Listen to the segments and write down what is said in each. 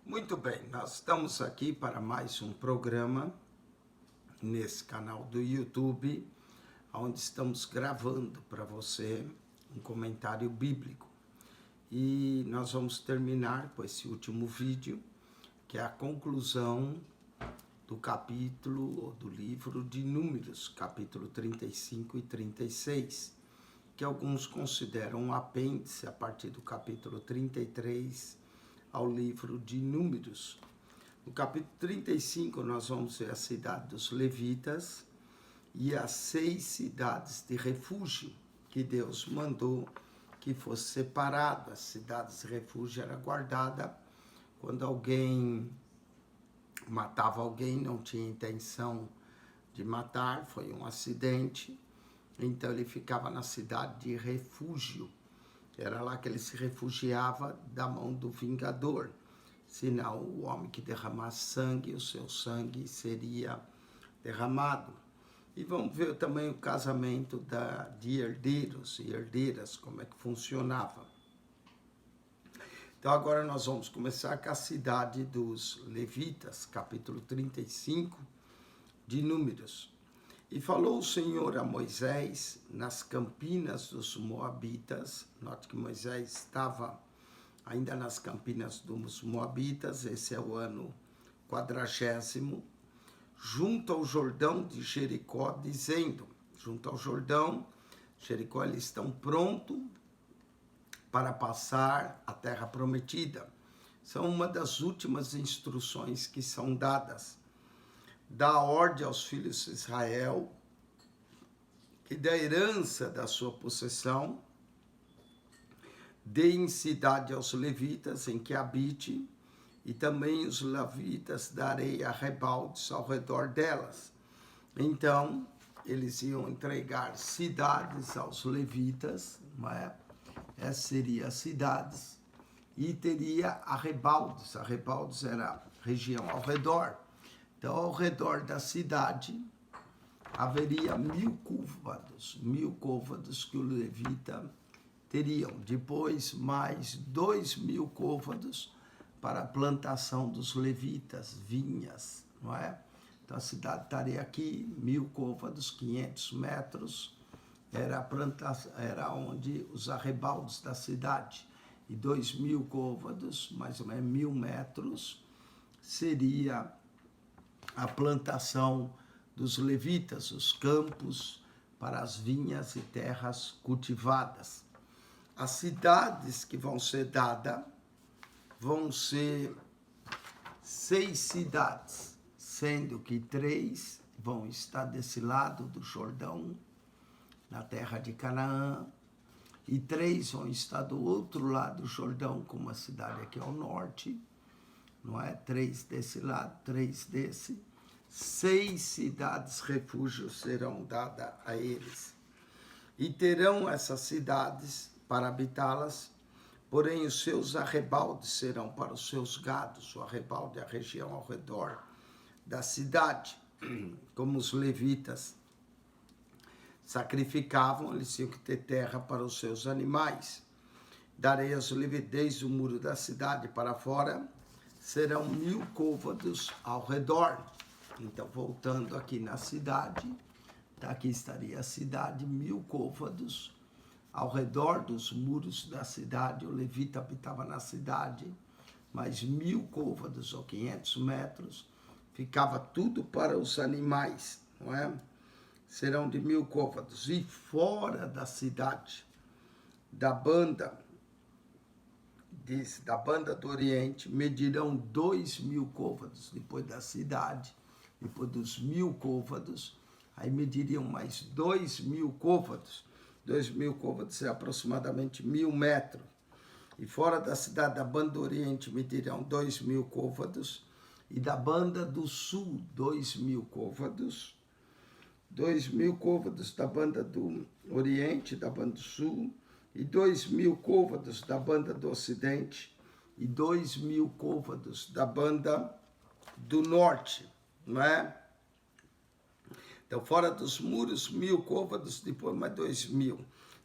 Muito bem, nós estamos aqui para mais um programa nesse canal do YouTube, onde estamos gravando para você um comentário bíblico. E nós vamos terminar com esse último vídeo, que é a conclusão do capítulo ou do livro de Números, capítulo 35 e 36, que alguns consideram um apêndice a partir do capítulo 33 ao livro de Números. No capítulo 35 nós vamos ver a cidade dos levitas e as 6 cidades de refúgio que Deus mandou que fosse separado. As cidades de refúgio era guardada quando alguém matava alguém, não tinha intenção de matar, foi um acidente, então ele ficava na cidade de refúgio. Era lá que ele se refugiava da mão do vingador. Senão o homem que derramasse sangue, o seu sangue seria derramado. E vamos ver também o casamento de herdeiros e herdeiras, como é que funcionava. Então agora nós vamos começar com a cidade dos levitas, capítulo 35 de Números. E falou o Senhor a Moisés nas campinas dos Moabitas. Note que Moisés estava ainda nas campinas dos Moabitas, esse é o ano 40º, junto ao Jordão de Jericó, dizendo, junto ao Jordão, Jericó, eles estão prontos para passar a terra prometida. São uma das últimas instruções que são dadas. Dá ordem aos filhos de Israel que da herança da sua possessão, deem cidade aos levitas em que habite, e também os levitas darei arrebaldes ao redor delas. Então, eles iam entregar cidades aos levitas, não é? Essas seriam as cidades, e teria arrebaldes. Arrebaldes era a região ao redor. Então, ao redor da cidade, haveria 1000 côvados, 1000 côvados que o levita teriam. Depois, mais 2000 côvados para a plantação dos levitas, vinhas, não é? Então, a cidade estaria aqui, 1000 côvados, 500 metros, era onde os arrebaldos da cidade. E 2000 côvados, mais ou menos 1000 metros, seria a plantação dos levitas, os campos para as vinhas e terras cultivadas. As cidades que vão ser dadas vão ser 6 cidades, sendo que 3 vão estar desse lado do Jordão, na terra de Canaã, e 3 vão estar do outro lado do Jordão, como a cidade aqui ao norte, não é? 3 desse lado, 3 desse. 6 cidades refúgios serão dadas a eles. E terão essas cidades para habitá-las, porém os seus arrebaldes serão para os seus gados. O arrebalde é a região ao redor da cidade. Como os levitas sacrificavam, eles tinham que ter terra para os seus animais. Darei aos levitas desde o muro da cidade para fora, serão 1000 côvados ao redor. Então, voltando aqui na cidade, aqui estaria a cidade, 1000 côvados ao redor dos muros da cidade. O levita habitava na cidade, mas 1000 côvados ou 500 metros, ficava tudo para os animais, não é? Serão de 1000 côvados. E fora da cidade, da banda do Oriente, medirão 2000 côvados, depois da cidade, depois dos 1000 côvados, aí mediriam mais 2000 côvados. 2000 côvados é aproximadamente 1000 metros. E fora da cidade, da banda do Oriente, medirão 2000 côvados. E da banda do Sul, 2000 côvados. 2000 côvados da banda do Oriente, da banda do Sul. E 2000 côvados da banda do Ocidente. E 2000 côvados da banda do Norte, não é? Então, fora dos muros, 1000 côvados, depois mais 2000.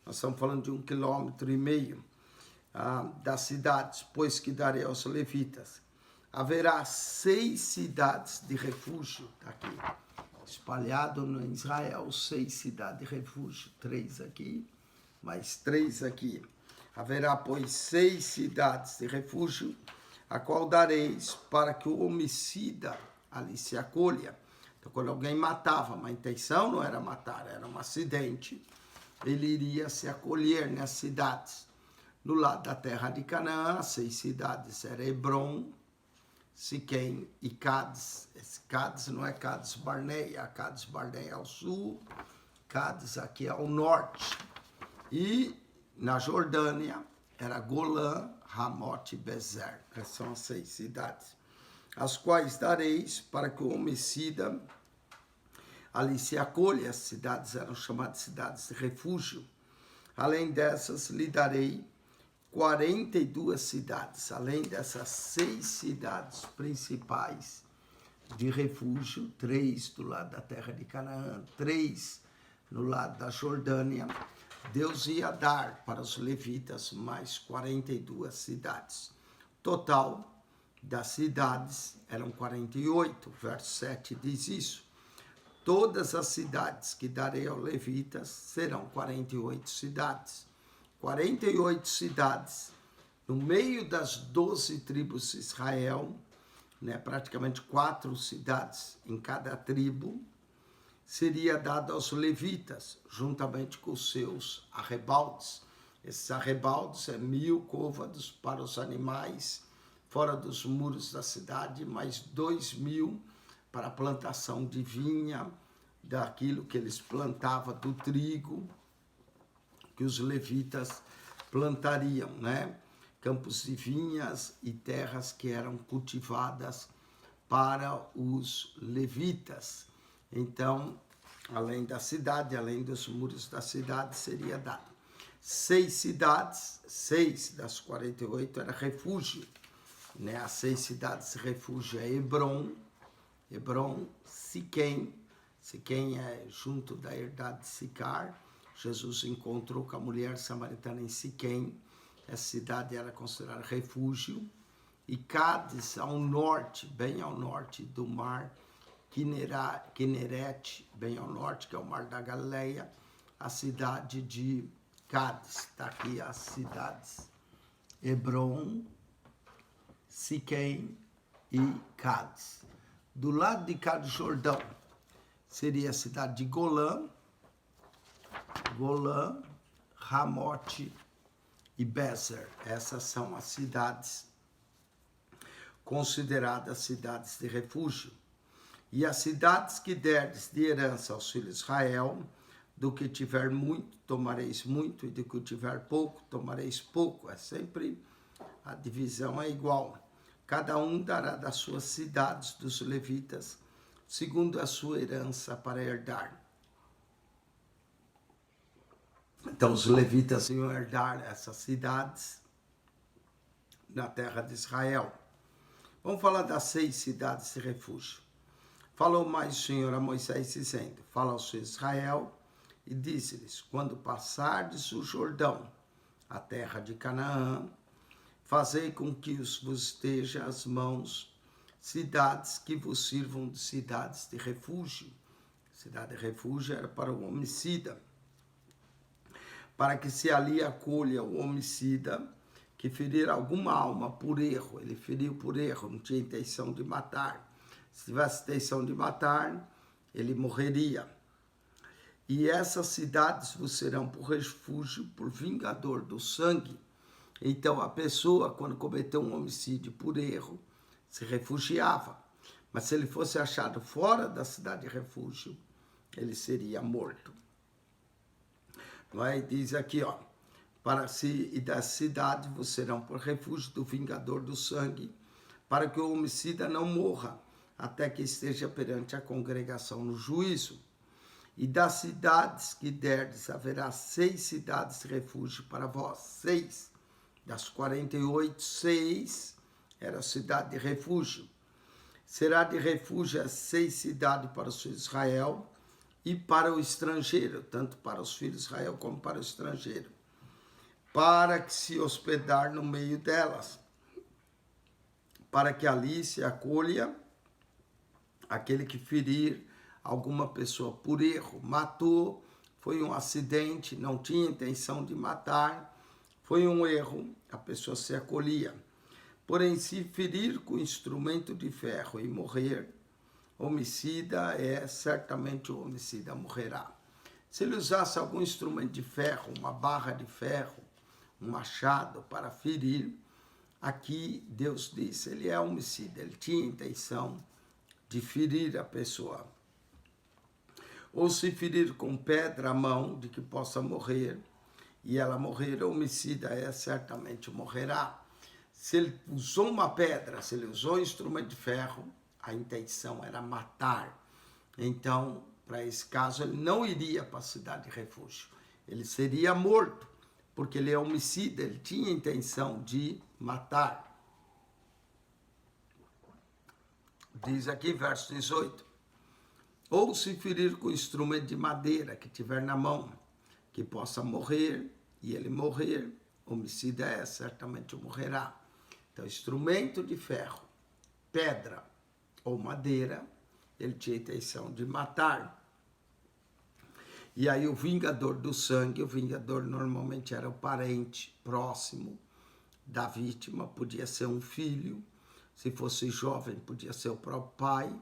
Nós estamos falando de 1,5 km das cidades, pois que darei aos levitas. haverá 6 cidades de refúgio, está aqui, espalhado no Israel, 6 cidades de refúgio, 3 aqui, mais 3 aqui. Haverá, pois, 6 cidades de refúgio, a qual dareis para que o homicida ali se acolha. Então, quando alguém matava, mas a intenção não era matar, era um acidente, ele iria se acolher nas cidades. No lado da terra de Canaã, as 6 cidades eram Hebron, Siquém e Cádiz. Esse Cádiz não é Cádiz Barneia, Cádiz Barneia ao sul, Cádiz aqui ao norte. E na Jordânia era Golã, Ramote e Bezer. Essas são as 6 cidades, as quais dareis para que o homicida ali se acolha. As cidades eram chamadas cidades de refúgio. Além dessas, lhe darei 42 cidades, além dessas 6 cidades principais de refúgio, 3 do lado da terra de Canaã, 3 no lado da Jordânia. Deus ia dar para os levitas mais 42 cidades. Total das cidades eram 48, verso 7 diz isso. Todas as cidades que darei aos levitas serão 48 cidades. 48 cidades no meio das 12 tribos de Israel, né, praticamente 4 cidades em cada tribo, seria dado aos levitas, juntamente com os seus arrebaldes. Esses arrebaldes é 1000 côvados para os animais, fora dos muros da cidade, mais 2000 para a plantação de vinha, daquilo que eles plantavam do trigo, que os levitas plantariam, né? Campos de vinhas e terras que eram cultivadas para os levitas. Então, além da cidade, além dos muros da cidade, seria dado 6 cidades, 6 das 48 era refúgio, né? As 6 cidades de refúgio é Hebron, Siquém. Siquém é junto da herdade de Sicar. Jesus encontrou com a mulher samaritana em Siquém. Essa cidade era considerada refúgio. E Cádiz, ao norte, bem ao norte do mar Quinerete, bem ao norte, que é o mar da Galileia, a cidade de Cádiz. Está aqui as cidades: Hebron, Siquém e Cádiz. Do lado de cá do Jordão, seria a cidade de Golã, Ramote e Bezer. Essas são as cidades consideradas cidades de refúgio. E as cidades que derdes de herança aos filhos de Israel, do que tiver muito, tomareis muito, e do que tiver pouco, tomareis pouco. É sempre, a divisão é igual. Cada um dará das suas cidades dos levitas, segundo a sua herança para herdar. Então os levitas iam herdar essas cidades na terra de Israel. Vamos falar das 6 cidades de refúgio. Falou mais o Senhor a Moisés, dizendo: fala aos filhos de Israel e disse-lhes: quando passardes o Jordão, a terra de Canaã, fazei com que vos esteja às mãos cidades que vos sirvam de cidades de refúgio. Cidade de refúgio era para o homicida, para que se ali acolha o homicida que ferir alguma alma por erro. Ele feriu por erro, não tinha intenção de matar. Se tivesse intenção de matar, ele morreria. E essas cidades vos serão por refúgio, por vingador do sangue. Então a pessoa, quando cometeu um homicídio por erro, se refugiava. Mas se ele fosse achado fora da cidade de refúgio, ele seria morto. Vai, diz aqui, ó: para si e da cidade vos serão por refúgio do vingador do sangue, para que o homicida não morra, até que esteja perante a congregação no juízo. E das cidades que derdes, haverá 6 cidades de refúgio para vós. 6. Das 48, 6 era a cidade de refúgio. Será de refúgio as 6 cidades para os filhos de Israel e para o estrangeiro, tanto para os filhos de Israel como para o estrangeiro, para que se hospedar no meio delas, para que ali se acolha aquele que ferir alguma pessoa por erro, matou, foi um acidente, não tinha intenção de matar, foi um erro, a pessoa se acolhia. Porém, se ferir com instrumento de ferro e morrer, homicida certamente o homicida morrerá. Se ele usasse algum instrumento de ferro, uma barra de ferro, um machado para ferir, aqui Deus disse, ele é homicida, ele tinha intenção de ferir a pessoa. Ou se ferir com pedra a mão, de que possa morrer, e ela morrer, homicida certamente morrerá. Se ele usou uma pedra, se ele usou um instrumento de ferro, a intenção era matar. Então, para esse caso, ele não iria para a cidade de refúgio. Ele seria morto, porque ele é homicida, ele tinha intenção de matar. Diz aqui, verso 18. Ou se ferir com instrumento de madeira que tiver na mão, que possa morrer, e ele morrer, homicida certamente morrerá. Então, instrumento de ferro, pedra ou madeira, ele tinha intenção de matar. E aí o vingador do sangue, o vingador normalmente era o parente próximo da vítima, podia ser um filho, se fosse jovem podia ser o próprio pai,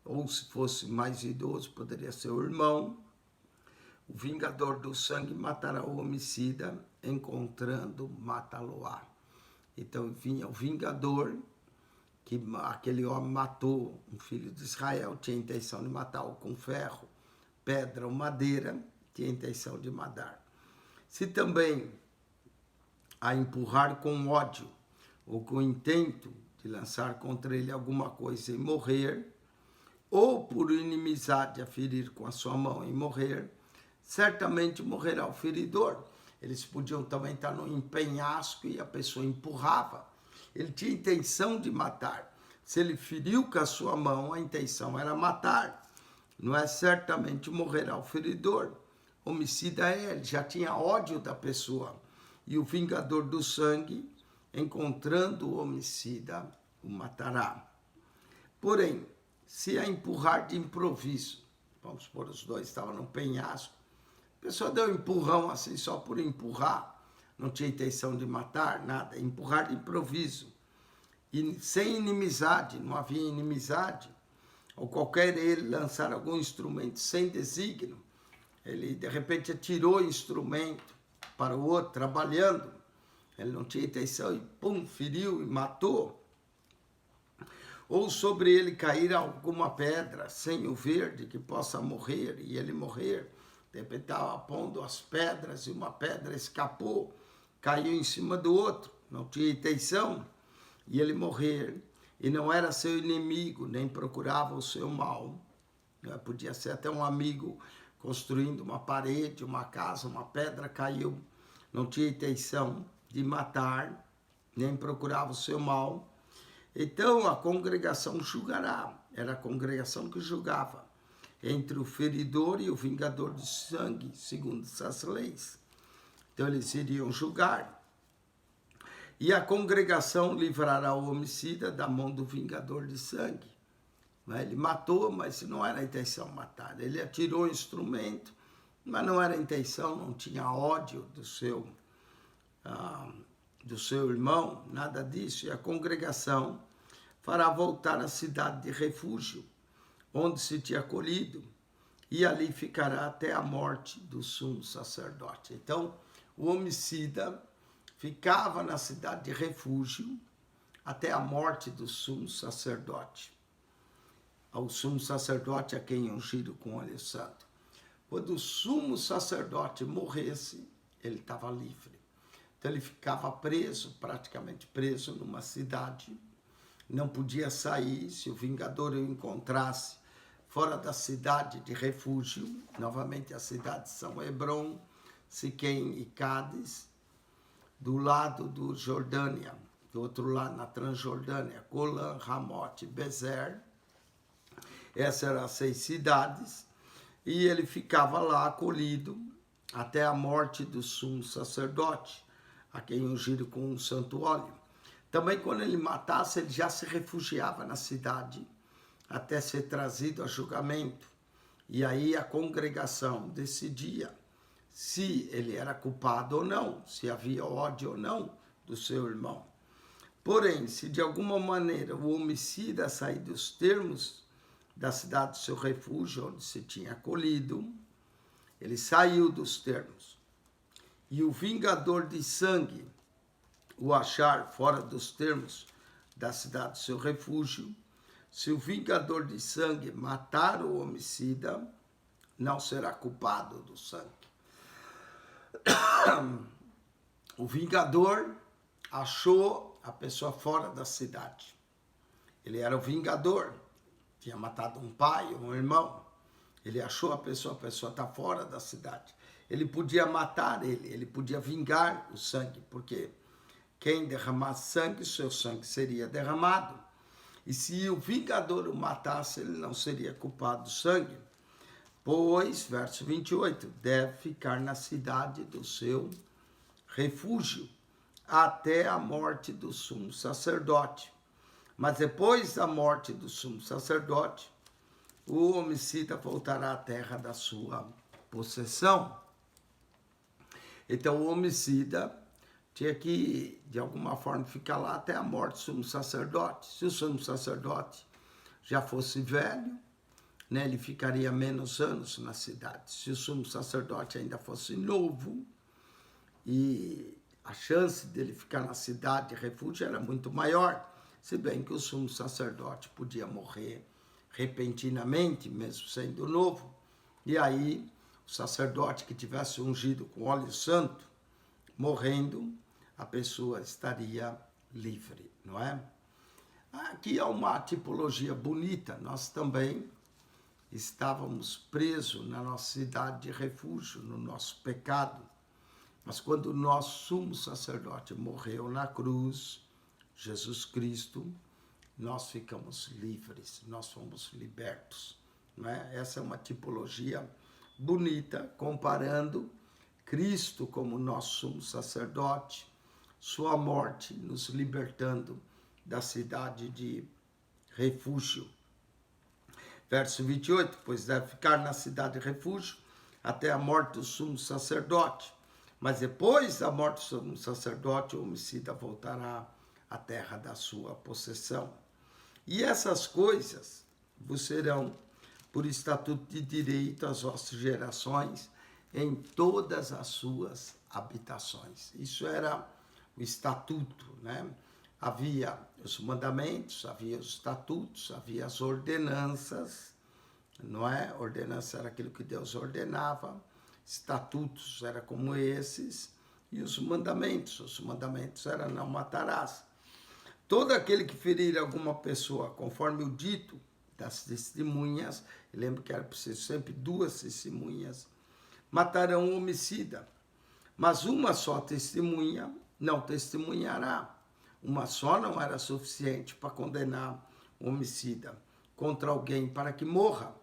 ou se fosse mais idoso poderia ser o irmão. O vingador do sangue matará o homicida, encontrando, matá-lo-á. Então vinha o vingador, que aquele homem matou um filho de Israel, tinha a intenção de matá-lo com ferro, pedra ou madeira, tinha a intenção de matar. Se também a empurrar com ódio, ou com intento de lançar contra ele alguma coisa e morrer, ou por inimizade a ferir com a sua mão e morrer, certamente morrerá o feridor. Eles podiam também estar num penhasco e a pessoa empurrava. Ele tinha intenção de matar. Se ele feriu com a sua mão, a intenção era matar. Não é certamente morrerá o feridor. Homicida ele já tinha ódio da pessoa. E o vingador do sangue, encontrando o homicida, o matará. Porém, se a empurrar de improviso, vamos supor, os dois estavam num penhasco, a pessoa deu um empurrão assim só por empurrar, não tinha intenção de matar, nada, empurrar de improviso, e sem inimizade, não havia inimizade, ou qualquer ele lançar algum instrumento sem desígnio, ele de repente atirou o instrumento para o outro, trabalhando, ele não tinha intenção e pum, feriu e matou. Ou sobre ele cair alguma pedra sem o ver, de que possa morrer e ele morrer, de repente estava pondo as pedras e uma pedra escapou, caiu em cima do outro, não tinha intenção, e ele morrer, e não era seu inimigo, nem procurava o seu mal, podia ser até um amigo construindo uma parede, uma casa, uma pedra caiu, não tinha intenção de matar, nem procurava o seu mal. Então a congregação julgará, era a congregação que julgava, entre o feridor e o vingador de sangue, segundo essas leis. Então eles iriam julgar. E a congregação livrará o homicida da mão do vingador de sangue. Ele matou, mas não era a intenção matar. Ele atirou o instrumento, mas não era a intenção, não tinha ódio do seu irmão, nada disso. E a congregação fará voltar à cidade de refúgio, onde se tinha acolhido, e ali ficará até a morte do sumo sacerdote. Então, o homicida ficava na cidade de refúgio até a morte do sumo sacerdote. Ao sumo sacerdote a quem ungiram com óleo santo. Quando o sumo sacerdote morresse, ele estava livre. Então ele ficava preso, praticamente preso numa cidade, não podia sair. Se o vingador o encontrasse fora da cidade de refúgio, novamente as cidades são Hebrom, Siquém e Cádiz, do lado do Jordânia, do outro lado na Transjordânia, Golã, Ramote, Bezer. Essas eram as 6 cidades, e ele ficava lá acolhido até a morte do sumo sacerdote, a quem ungiram com um santo óleo. Também quando ele matasse, ele já se refugiava na cidade até ser trazido a julgamento. E aí a congregação decidia se ele era culpado ou não, se havia ódio ou não do seu irmão. Porém, se de alguma maneira o homicida sair dos termos da cidade do seu refúgio, onde se tinha acolhido, ele saiu dos termos, e o vingador de sangue o achar fora dos termos da cidade do seu refúgio, se o vingador de sangue matar o homicida, não será culpado do sangue. O vingador achou a pessoa fora da cidade. Ele era o vingador, tinha matado um pai, um irmão. Ele achou a pessoa está fora da cidade. Ele podia matar ele podia vingar o sangue, porque quem derramasse sangue, seu sangue seria derramado. E se o vingador o matasse, ele não seria culpado do sangue. Pois, verso 28, deve ficar na cidade do seu refúgio, até a morte do sumo sacerdote. Mas depois da morte do sumo sacerdote, o homicida voltará à terra da sua possessão. Então, o homicida tinha que, de alguma forma, ficar lá até a morte do sumo sacerdote. Se o sumo sacerdote já fosse velho, né, ele ficaria menos anos na cidade. Se o sumo sacerdote ainda fosse novo, e a chance dele ficar na cidade de refúgio era muito maior, se bem que o sumo sacerdote podia morrer repentinamente, mesmo sendo novo, e aí o sacerdote que tivesse ungido com óleo santo, morrendo, a pessoa estaria livre, não é? Aqui é uma tipologia bonita. Nós também estávamos presos na nossa cidade de refúgio, no nosso pecado. Mas quando o nosso sumo sacerdote morreu na cruz, Jesus Cristo, nós ficamos livres, nós fomos libertos, não é? Essa é uma tipologia bonita, comparando Cristo como nosso sumo sacerdote, sua morte nos libertando da cidade de refúgio. Verso 28, pois deve ficar na cidade de refúgio até a morte do sumo sacerdote. Mas depois da morte do sumo sacerdote, o homicida voltará à terra da sua possessão. E essas coisas vos serão por estatuto de direito às vossas gerações em todas as suas habitações. Isso era o estatuto, né? Havia os mandamentos, havia os estatutos, havia as ordenanças, não é? Ordenança era aquilo que Deus ordenava, estatutos era como esses, e os mandamentos eram não matarás. Todo aquele que ferir alguma pessoa, conforme o dito das testemunhas, lembra que era preciso sempre 2 testemunhas, matarão o homicida, mas uma só testemunha não testemunhará. Uma só não era suficiente para condenar o homicida contra alguém para que morra.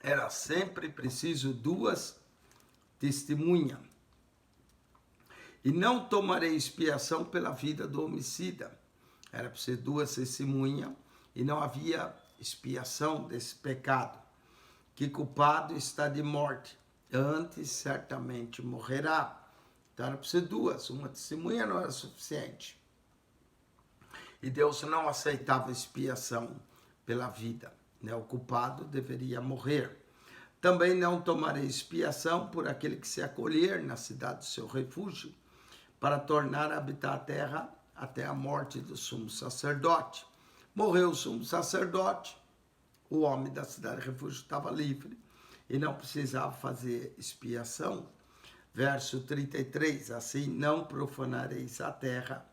Era sempre preciso 2 testemunhas. E não tomarei expiação pela vida do homicida. Era preciso 2 testemunhas e não havia expiação desse pecado. Que culpado está de morte, antes certamente morrerá. Então era preciso 2, uma testemunha não era suficiente. E Deus não aceitava expiação pela vida, né? O culpado deveria morrer. Também não tomarei expiação por aquele que se acolher na cidade do seu refúgio, para tornar a habitar a terra até a morte do sumo sacerdote. Morreu o sumo sacerdote, o homem da cidade de refúgio estava livre e não precisava fazer expiação. Verso 33, assim não profanareis a terra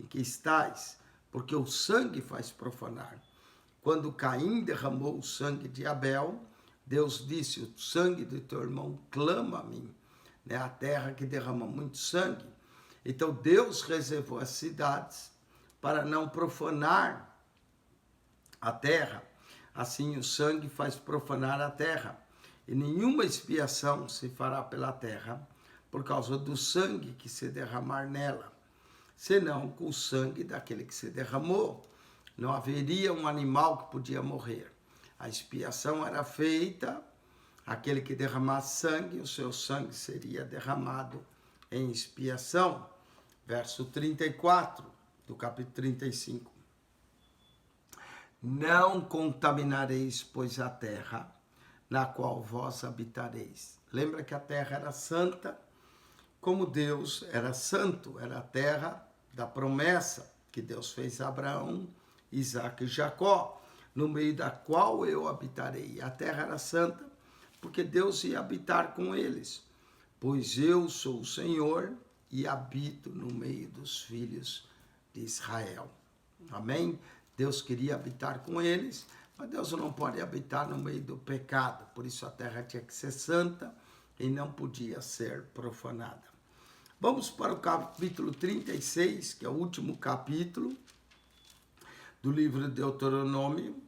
em que estais, porque o sangue faz profanar. Quando Caim derramou o sangue de Abel, Deus disse, o sangue do teu irmão clama a mim, né? A terra que derrama muito sangue. Então Deus reservou as cidades para não profanar a terra. Assim o sangue faz profanar a terra, e nenhuma expiação se fará pela terra, por causa do sangue que se derramar nela. senão com o sangue daquele que se derramou. Não haveria um animal que podia morrer. A expiação era feita, aquele que derramasse sangue, o seu sangue seria derramado em expiação. Verso 34 do capítulo 35. Não contaminareis, pois, a terra na qual vós habitareis. Lembra que a terra era santa, como Deus era santo, era a terra da promessa que Deus fez a Abraão, Isaque e Jacó, no meio da qual eu habitarei. A terra era santa, porque Deus ia habitar com eles. Pois eu sou o Senhor e habito no meio dos filhos de Israel. Amém? Deus queria habitar com eles, mas Deus não pode habitar no meio do pecado. Por isso a terra tinha que ser santa e não podia ser profanada. Vamos para o capítulo 36, que é o último capítulo do livro de Deuteronômio.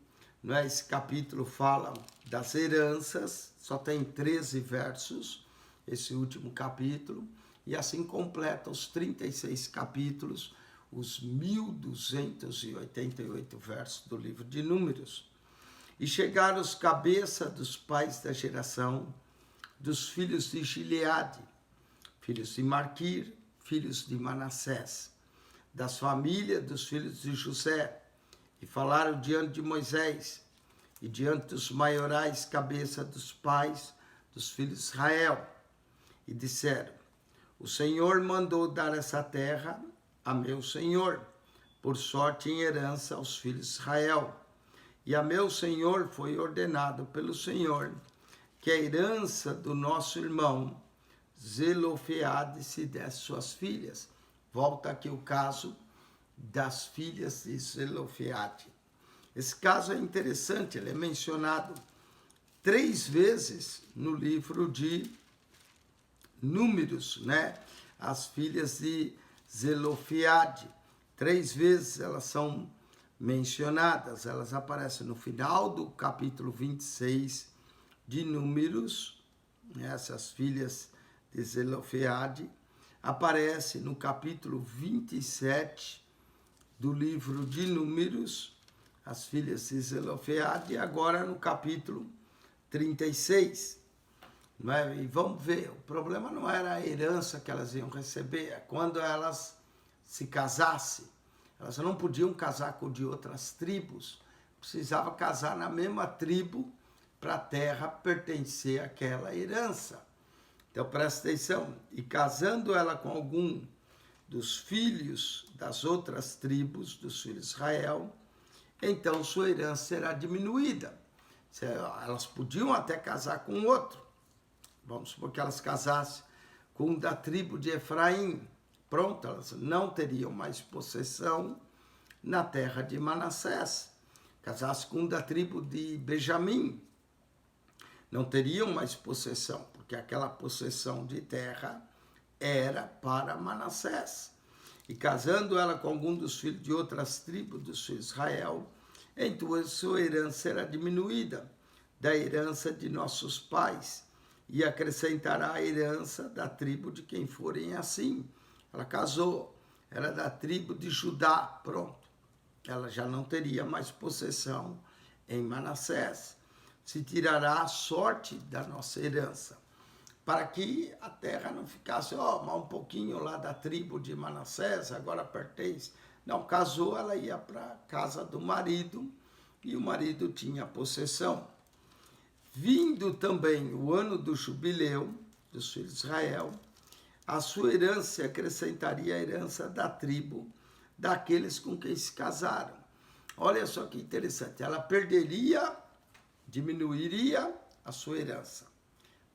Esse capítulo fala das heranças, só tem 13 versos, esse último capítulo, e assim completa os 36 capítulos, os 1288 versos do livro de Números. E chegaram os cabeças dos pais da geração dos filhos de Gileade, filhos de Maquir, filhos de Manassés, das famílias dos filhos de José, e falaram diante de Moisés e diante dos maiorais cabeça dos pais dos filhos de Israel, e disseram: o Senhor mandou dar essa terra a meu senhor, por sorte em herança aos filhos de Israel. E a meu senhor foi ordenado pelo Senhor que a herança do nosso irmão Zelofeade se desse suas filhas. Volta aqui o caso das filhas de Zelofeade. Esse caso é interessante, ele é mencionado 3 vezes no livro de Números, As filhas de Zelofeade. 3 vezes elas são mencionadas, elas aparecem no final do capítulo 26 de Números, essas filhas de Zelofeade, aparece no capítulo 27 do livro de Números, as filhas de Zelofeade, e agora no capítulo 36. E vamos ver, o problema não era a herança que elas iam receber, é quando elas se casassem. Elas não podiam casar com de outras tribos, precisava casar na mesma tribo para a terra pertencer àquela herança. Então presta atenção, e casando ela com algum dos filhos das outras tribos, dos filhos de Israel, então sua herança será diminuída. Elas podiam até casar com outro, vamos supor que elas casassem com um da tribo de Efraim, pronto, elas não teriam mais possessão na terra de Manassés. Casasse com um da tribo de Benjamim, não teriam mais possessão, porque aquela possessão de terra era para Manassés. E casando ela com algum dos filhos de outras tribos dos filhos de Israel, então sua herança será diminuída da herança de nossos pais, e acrescentará a herança da tribo de quem forem assim. Ela casou, era da tribo de Judá, pronto. Ela já não teria mais possessão em Manassés. Se tirará a sorte da nossa herança, para que a terra não ficasse, mas um pouquinho lá da tribo de Manassés, agora pertence. Não, casou, ela ia para a casa do marido, e o marido tinha possessão. Vindo também o ano do jubileu dos filhos de Israel, a sua herança acrescentaria a herança da tribo daqueles com quem se casaram. Olha só que interessante, ela perderia, diminuiria a sua herança,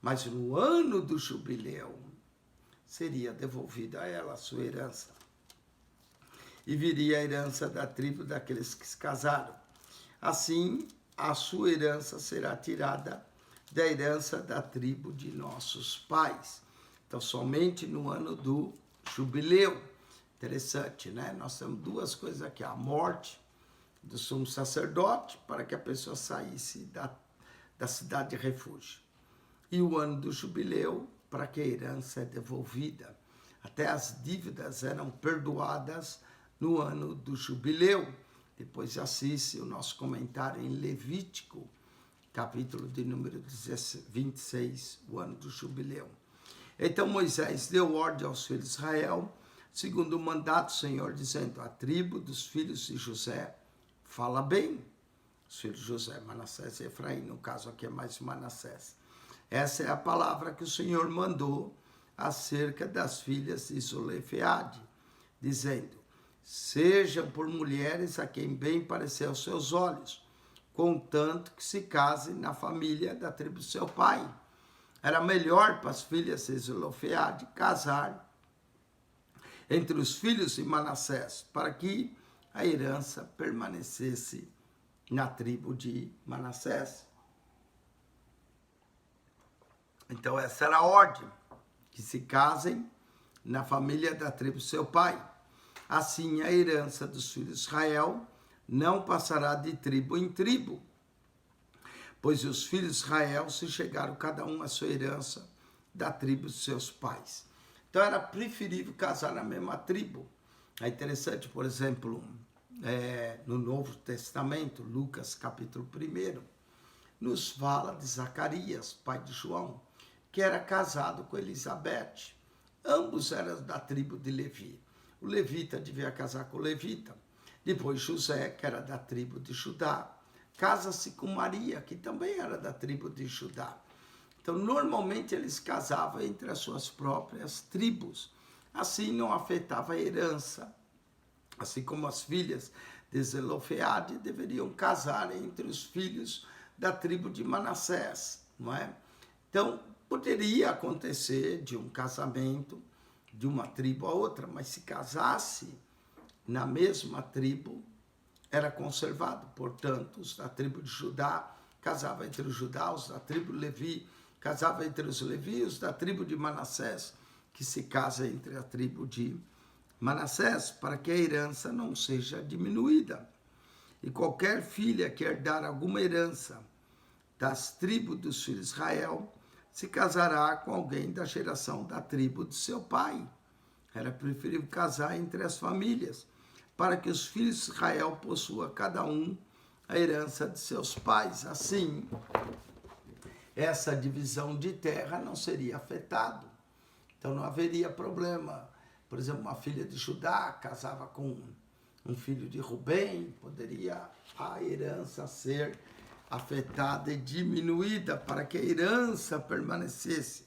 mas no ano do jubileu seria devolvida a ela a sua herança. E viria a herança da tribo daqueles que se casaram. Assim, a sua herança será tirada da herança da tribo de nossos pais. Então, somente no ano do jubileu. Interessante, Nós temos 2 coisas aqui. A morte do sumo sacerdote, para que a pessoa saísse da cidade de refúgio. E o ano do jubileu, para que a herança é devolvida. até as dívidas eram perdoadas no ano do jubileu. Depois assiste o nosso comentário em Levítico, capítulo de número 26, o ano do jubileu. Então Moisés deu ordem aos filhos de Israel, segundo o mandato do Senhor, dizendo: a tribo dos filhos de José fala bem. Os filhos de José, Manassés e Efraim, no caso aqui é mais Manassés. Essa é a palavra que o Senhor mandou acerca das filhas de Zelofeade, dizendo: sejam por mulheres a quem bem parecer aos seus olhos, contanto que se casem na família da tribo do seu pai. Era melhor para as filhas de Zelofeade casar entre os filhos de Manassés, para que a herança permanecesse na tribo de Manassés. Então essa era a ordem, que se casem na família da tribo do seu pai. Assim a herança dos filhos de Israel não passará de tribo em tribo, pois os filhos de Israel se chegaram cada um à sua herança da tribo de seus pais. Então era preferível casar na mesma tribo. É interessante, por exemplo, no Novo Testamento, Lucas capítulo 1, nos fala de Zacarias, pai de João, que era casado com Elizabeth. Ambos eram da tribo de Levi. O levita devia casar com o levita. Depois José, que era da tribo de Judá, casa-se com Maria, que também era da tribo de Judá. Então, normalmente eles casavam entre as suas próprias tribos. Assim não afetava a herança. Assim como as filhas de Zelofeade deveriam casar entre os filhos da tribo de Manassés, não é? Então, poderia acontecer de um casamento de uma tribo a outra, mas se casasse na mesma tribo, era conservado. Portanto, os da tribo de Judá casavam entre os judaus, da tribo de Levi casavam entre os levios, da tribo de Manassés, que se casa entre a tribo de Manassés, para que a herança não seja diminuída. E qualquer filha que herdar alguma herança das tribos dos filhos de Israel, se casará com alguém da geração da tribo de seu pai. Era preferível casar entre as famílias, para que os filhos de Israel possuam cada um a herança de seus pais. Assim, essa divisão de terra não seria afetada. Então não haveria problema. Por exemplo, uma filha de Judá casava com um filho de Rubem, poderia a herança ser afetada e diminuída para que a herança permanecesse,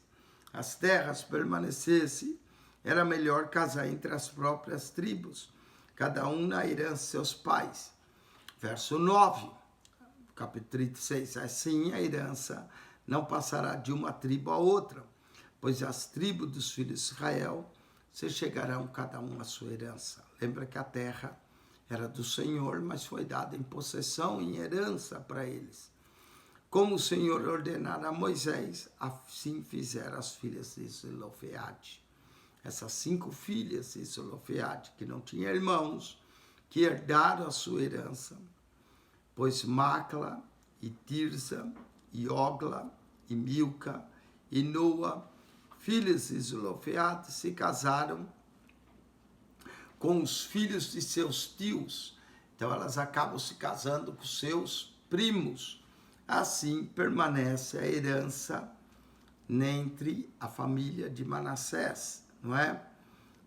as terras permanecessem. Era melhor casar entre as próprias tribos, cada um na herança de seus pais. Verso 9, capítulo 36, assim a herança não passará de uma tribo a outra, pois as tribos dos filhos de Israel se chegarão cada um à sua herança. Lembra que a terra era do Senhor, mas foi dada em possessão, em herança para eles. Como o Senhor ordenara a Moisés, assim fizeram as filhas de Zelofeade. Essas 5 filhas de Zelofeade, que não tinham irmãos, que herdaram a sua herança, pois Macla e Tirza e Ogla e Milca e Noa, filhas de Zelofeade, se casaram com os filhos de seus tios. Então elas acabam se casando com seus primos. Assim permanece a herança entre a família de Manassés, não é?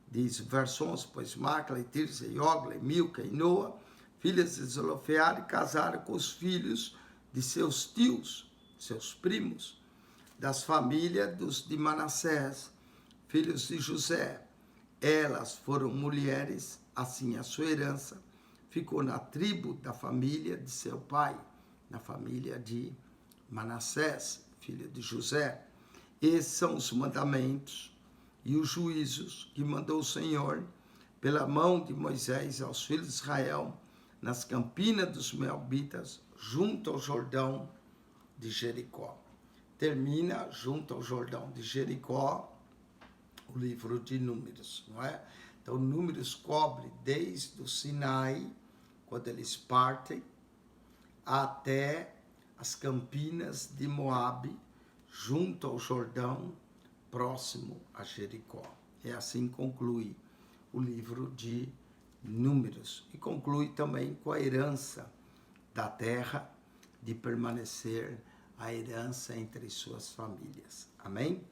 Diz o verso 11, pois Macla e Tirza e Ogla e Milca e Noa, filhas de Zelofeade, casaram com os filhos de seus tios, seus primos, das famílias de Manassés, filhos de José. Elas foram mulheres, assim a sua herança ficou na tribo da família de seu pai, na família de Manassés, filho de José. Esses são os mandamentos e os juízos que mandou o Senhor pela mão de Moisés aos filhos de Israel, nas campinas dos Moabitas, junto ao Jordão de Jericó. Termina junto ao Jordão de Jericó o livro de Números, não é? Então, Números cobre desde o Sinai, quando eles partem, até as campinas de Moabe, junto ao Jordão, próximo a Jericó. E assim conclui o livro de Números. E conclui também com a herança da terra, de permanecer a herança entre suas famílias. Amém?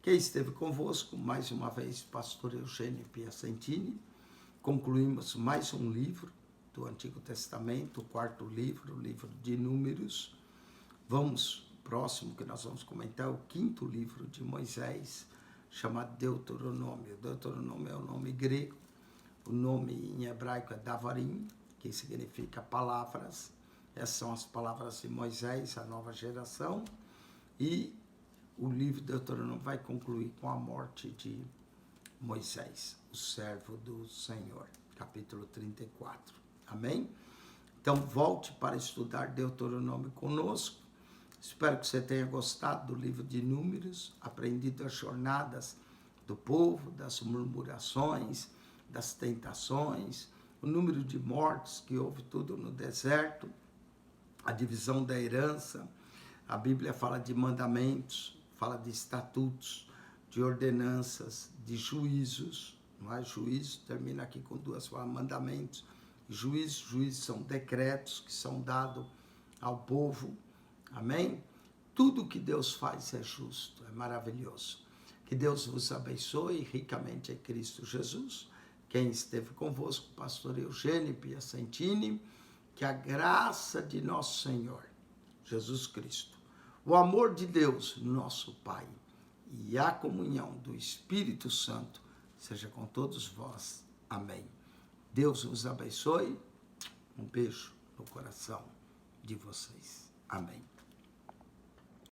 Quem esteve convosco, mais uma vez, pastor Eugênio Piacentini. Concluímos mais um livro do Antigo Testamento, o quarto livro, o livro de Números. Vamos, próximo que nós vamos comentar, o quinto livro de Moisés, chamado Deuteronômio. Deuteronômio é o nome grego, o nome em hebraico é Davarim, que significa palavras. Essas são as palavras de Moisés, a nova geração. E o livro de Deuteronômio vai concluir com a morte de Moisés, o servo do Senhor, capítulo 34. Amém? Então, volte para estudar Deuteronômio conosco. Espero que você tenha gostado do livro de Números, aprendido as jornadas do povo, das murmurações, das tentações, o número de mortes que houve tudo no deserto, a divisão da herança. A Bíblia fala de mandamentos, fala de estatutos, de ordenanças, de juízos. Não é? Juízo termina aqui com duas palavras, mandamentos e juízos. Juízos são decretos que são dados ao povo. Amém? Tudo que Deus faz é justo, é maravilhoso. Que Deus vos abençoe ricamente em Cristo Jesus. Quem esteve convosco, pastor Eugênio Piacentini, que a graça de nosso Senhor, Jesus Cristo, o amor de Deus, nosso Pai, e a comunhão do Espírito Santo seja com todos vós. Amém. Deus vos abençoe. Um beijo no coração de vocês. Amém.